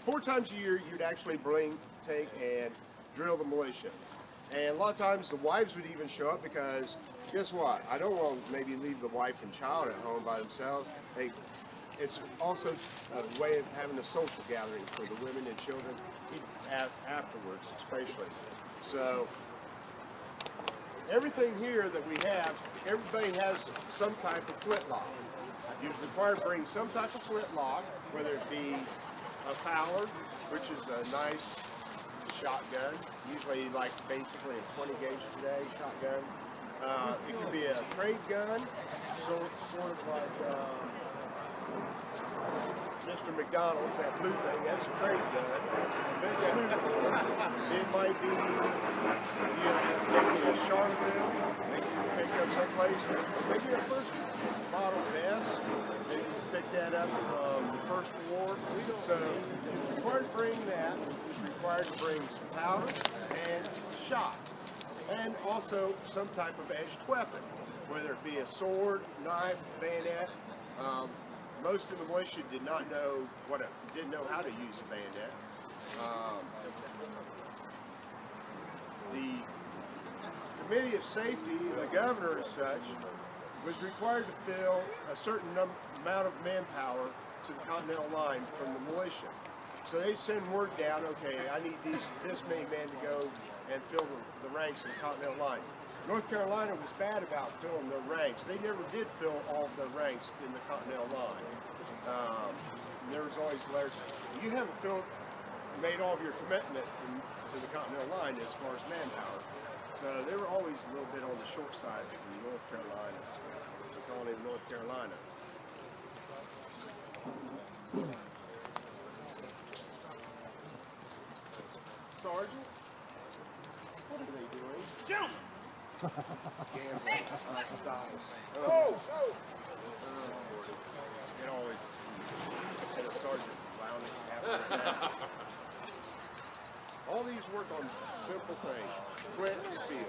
4 times a year, you'd actually take and drill the militia. And a lot of times the wives would even show up because, guess what? I don't want to maybe leave the wife and child at home by themselves. It's also a way of having a social gathering for the women and children afterwards, especially. So everything here that we have, everybody has some type of flintlock. You're required to bring some type of flintlock, whether it be a Fowler, which is a nice shotgun, usually like basically a 20 gauge today shotgun. It could be a trade gun, sort of like Mr. McDonald's, that blue thing, that's a trade gun. It might be maybe a Charleville, maybe you pick up someplace, maybe a first model vest, maybe you pick that up from the First War. So it's required to bring that, it's required to bring some powder and shot, and also some type of edged weapon, whether it be a sword, knife, bayonet. Most of the militia did not know didn't know how to use a bayonet. The Committee of Safety, the governor as such, was required to fill a certain amount of manpower to the Continental Line from the militia. So they send word down, okay, I need this many men to go and fill the ranks of the Continental Line. North Carolina was bad about filling their ranks. They never did fill all of their ranks in the Continental Line. There was always letters. You haven't made all of your commitment to the Continental Line as far as manpower. So they were always a little bit on the short side from North Carolina, the colony of North Carolina. Sergeant, what are they doing? Jump! Gambling. It always had a sergeant clowning after that. All these work on simple things. Flint and steel.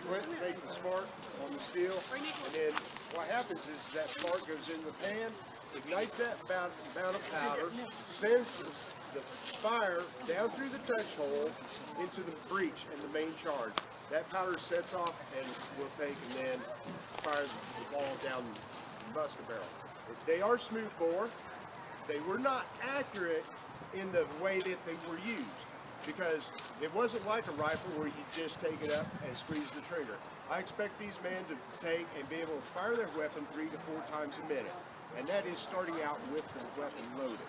Flint makes the spark on the steel, and then what happens is that spark goes in the pan, ignites that amount of powder, sends the fire down through the touch hole into the breech and the main charge. That powder sets off and will take and then fire the ball down the musket barrel. They are smooth bore. They were not accurate in the way that they were used, because it wasn't like a rifle where you just take it up and squeeze the trigger. I expect these men to take and be able to fire their weapon 3 to 4 times a minute, and that is starting out with the weapon loaded.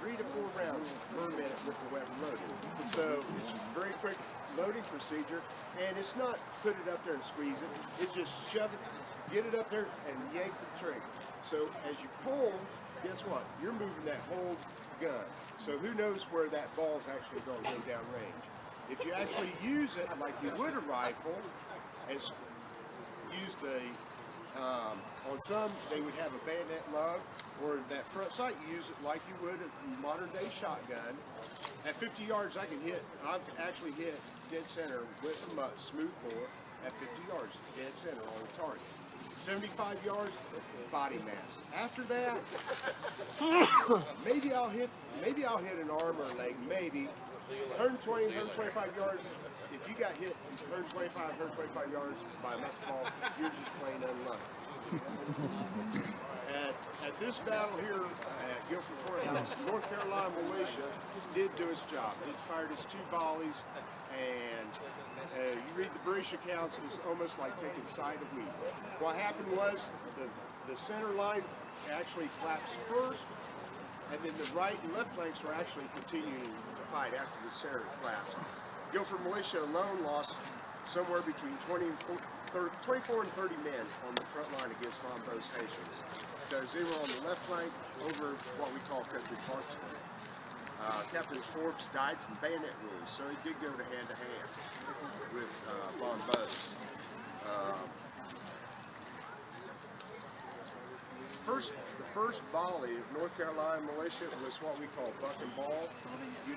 3 to 4 rounds per minute with the weapon loaded. So it's a very quick loading procedure, and it's not put it up there and squeeze it. It's just shove it, get it up there, and yank the trigger. So as you pull, guess what? You're moving that whole gun. So who knows where that ball is actually going to go down range. If you actually use it like you would a rifle, and use on some they would have a bayonet lug, or that front sight you use it like you would a modern day shotgun. At 50 yards I've actually hit dead center with a smooth bore at 50 yards, dead center on the target. 75 yards, body mass. After that, maybe I'll hit an arm or a leg, maybe. 120, 125 yards. If you got hit 125 yards by a musket ball, you're just plain unlucky. At this battle here at Guilford Courthouse, North Carolina militia did do its job. It fired its 2 volleys, and you read the British accounts, it was almost like taking sight of wheat. What happened was the center line actually collapsed first, and then the right and left flanks were actually continuing to fight after the center collapsed. Guilford militia alone lost somewhere between 24 and 30 men on the front line against Von Beau's Haitians, because they were on the left flank over what we call Country Park. Captain Forbes died from bayonet wounds, so it did go to hand with Von Beau. The first volley of North Carolina militia was what we call buck and ball. You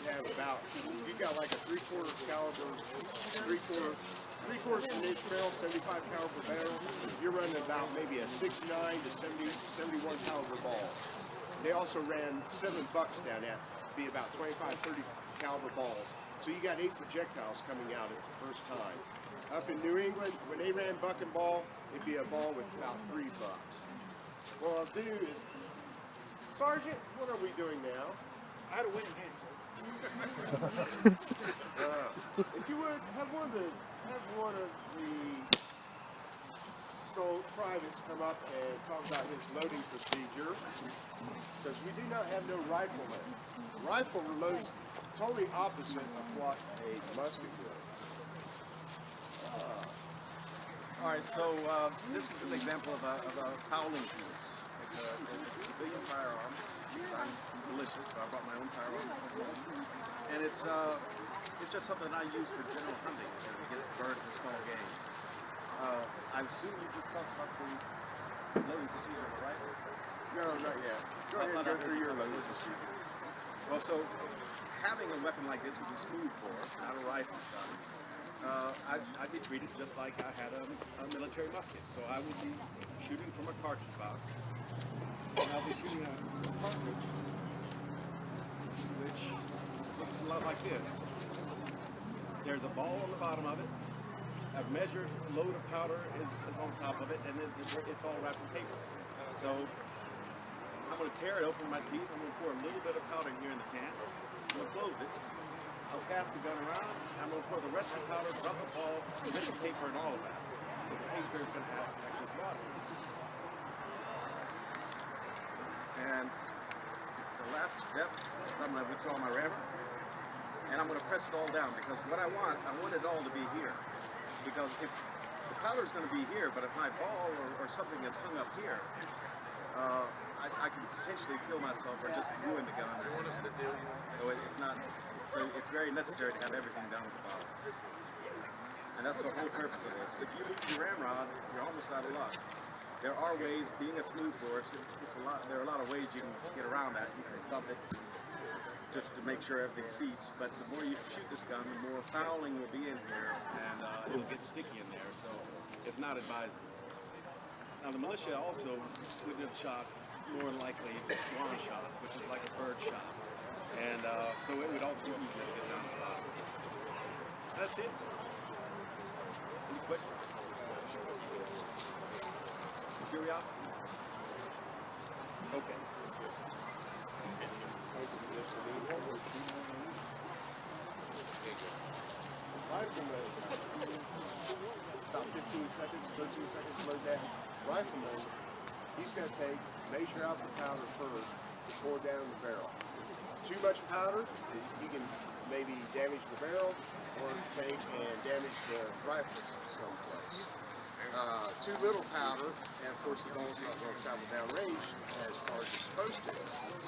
got like a 3/4 caliber, 3/4 inch barrel, 75 caliber barrel. You're running about maybe a 69 to 71 caliber ball. They also ran 7 bucks down that. be about 25, 30 caliber balls. So you got 8 projectiles coming out at the first time. Up in New England, when they ran buck and ball, it'd be a ball with about 3 bucks. What I'll do is, Sergeant, what are we doing now? I had a winning hand, sir. If you would, have one of the privates come up and talk about his loading procedure, because we do not have no rifleman. Rifle loads totally opposite of what a musket would. All right, so this is an example of a fowling piece. It's a civilian firearm. I'm malicious, so I brought my own firearm. And it's just something I use for general hunting, to get birds and small game. I assume you just talked about the loading procedure of a rifle? No, not yet. Go ahead and go through your loading procedure. Well, so having a weapon like this is a smoothbore, not a rifle shot. I'd be treated just like I had a military musket. So I would be shooting from a cartridge box, and I'll be shooting a cartridge, which looks a lot like this. There's a ball on the bottom of it. A measured load of powder is on top of it, and then it's all wrapped in paper. So I'm going to tear it open with my teeth. I'm going to pour a little bit of powder here in the can. I'm going to close it. I'll pass the gun around. I'm going to pour the rest of the powder, drop the ball, with the paper and all of that. The paper is going to act like this water. And the last step is I'm going to withdraw my rammer, and I'm going to press it all down, because what I want it all to be here. Because if the powder is going to be here, but if my ball or something is hung up here, I can potentially kill myself or just ruin the gun. So it's not. So it's very necessary to have everything down at the bottom. And that's the whole purpose of this. If you lose your ramrod, you're almost out of luck. There are ways, being a smoothbore, there are a lot of ways you can get around that. You can dump it just to make sure everything seats, but the more you shoot this gun, the more fouling will be in here, and it'll get sticky in there, so it's not advisable. Now the militia also would have shot more likely swan shot, which is like a bird shot, and so it would also be easier to get down the bottom. That's it. Any questions? Curiosity? Okay. Rifleman, about 15 seconds, 13 seconds, slow down. Rifleman, he's going to measure out the powder first, pour down the barrel. Too much powder, he can maybe damage the barrel or take and damage the rifle someplace. Too little powder, and of course the ball's not going to travel down range as far as it's supposed to.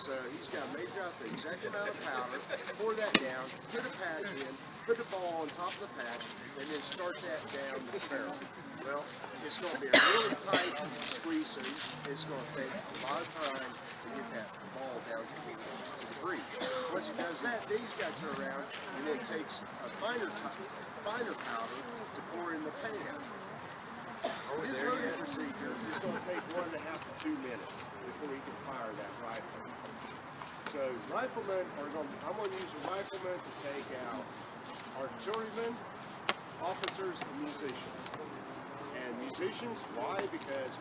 So he's got to measure out the exact amount of powder, pour that down, put a patch in, put the ball on top of the patch, and then start that down the barrel. Well, it's going to be a really tight squeeze, so it's going to take a lot of time to get that ball down to the breech. Once he does that, then he's got to turn around and then takes a finer powder to pour in the pan. His loading procedure is going to take 1.5 to 2 minutes before he can fire that rifle. So riflemen are going to, I'm going to use a rifleman to take out artillerymen, officers, and musicians. And musicians, why? Because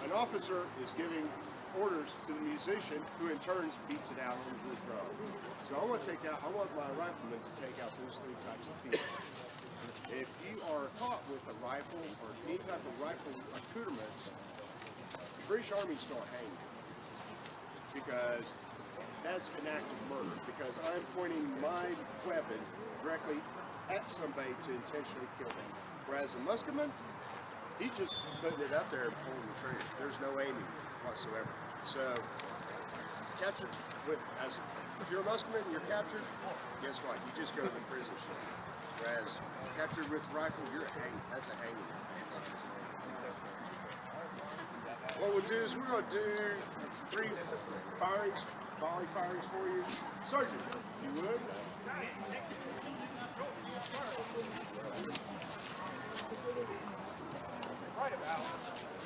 an officer is giving orders to the musician, who in turn beats it out into the drum. So I want my rifleman to take out those 3 types of people. If you are caught with a rifle or any type of rifle accoutrements, the British Army's going to hang you, because that's an act of murder, because I'm pointing my weapon directly at somebody to intentionally kill them. Whereas a musketman, he's just putting it up there and pulling the trigger. There's no aiming whatsoever. So, captured with, if you're a musketman and you're captured, guess what? You just go to the prison ship. Whereas captured with rifle, you're hanging. That's a hanging. What we'll do is we're going to do 3 firings, volley firings for you. Sergeant, if you would.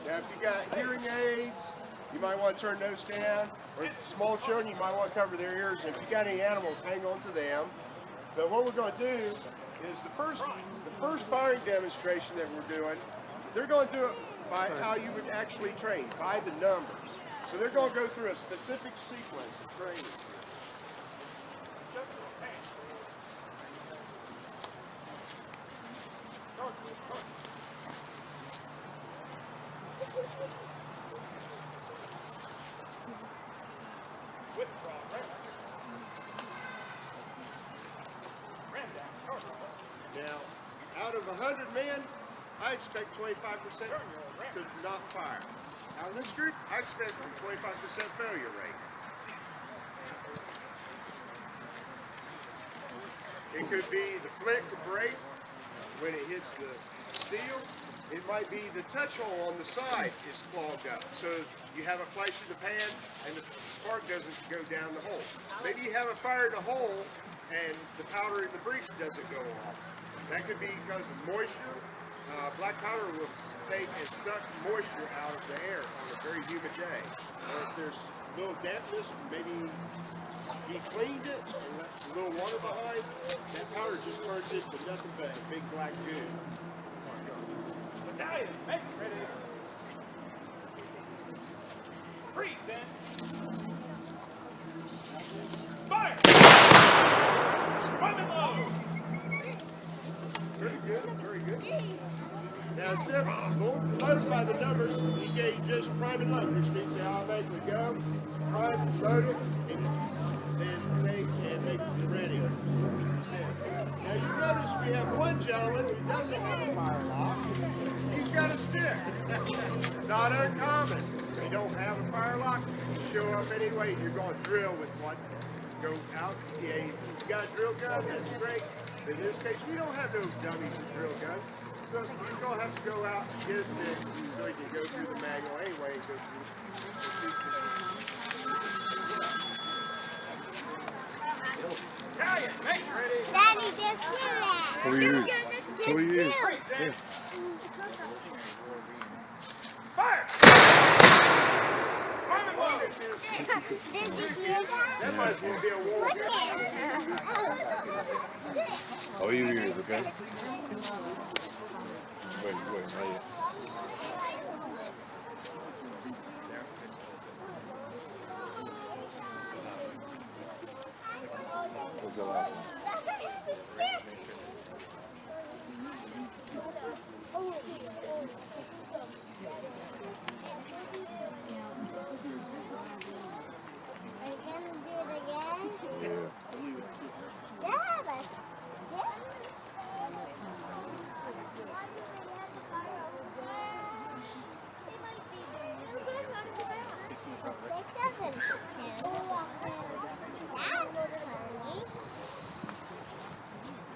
Now, if you got hearing aids, you might want to turn those down. Or small children, you might want to cover their ears. If you got any animals, hang on to them. But what we're going to do is the first firing demonstration that we're doing, they're going to do it by how you would actually train, by the numbers. So they're going to go through a specific sequence of training. Now, out of 100 men, I expect 25% to not fire. Out of this group, I expect a 25% failure rate. It could be the flick or break when it hits the steel. It might be the touch hole on the side is clogged up. So you have a flash in the pan and the spark doesn't go down the hole. Maybe you haven't fired a hole and the powder in the breech doesn't go off. That could be because of moisture. Black powder will take and suck moisture out of the air on a very humid day. Or if there's a little dampness, maybe he cleaned it and left a little water behind, that powder just turns into nothing but a big black goo. Battalion, make ready. Freeze, then. Fire! Prime and load! Very good, very good. Now, Steph, notify the numbers. He gave just prime and load, which means they automatically go, prime, load it, and then take and make it ready. Now, you notice we have one gentleman who doesn't have a fire lock. He's got a stick. Not uncommon. If you don't have a fire lock, you show up anyway, you're going to drill with one. Go out. Yeah, if you got a drill gun, that's great. But in this case, we don't have those dummies with drill guns. So you're going to have to go out and get a stick so you can go through the manual anyway and go through the sequence. Battalion, make ready. Daddy, just do that. Who are you? Who are you? Freeze, then. Fire! Prime and load! Did you hear that? That might as well be a war Look gun. at Oh, you ears, okay? Wait, not yet. What's the last one? Are you gonna do it again? Yeah. Yeah, but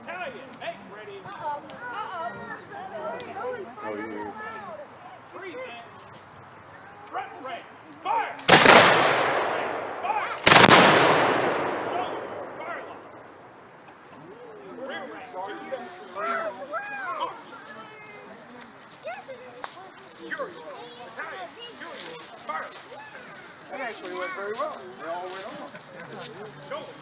Battalion, make ready. Oh, you ears. Freeze, then. Front rank. Fire! Fire! Shoulder, fire locks. Rear rank, 2 steps. March. Curious. Battalion, curious. Fire. That actually went very well. They all went on. Shoulder.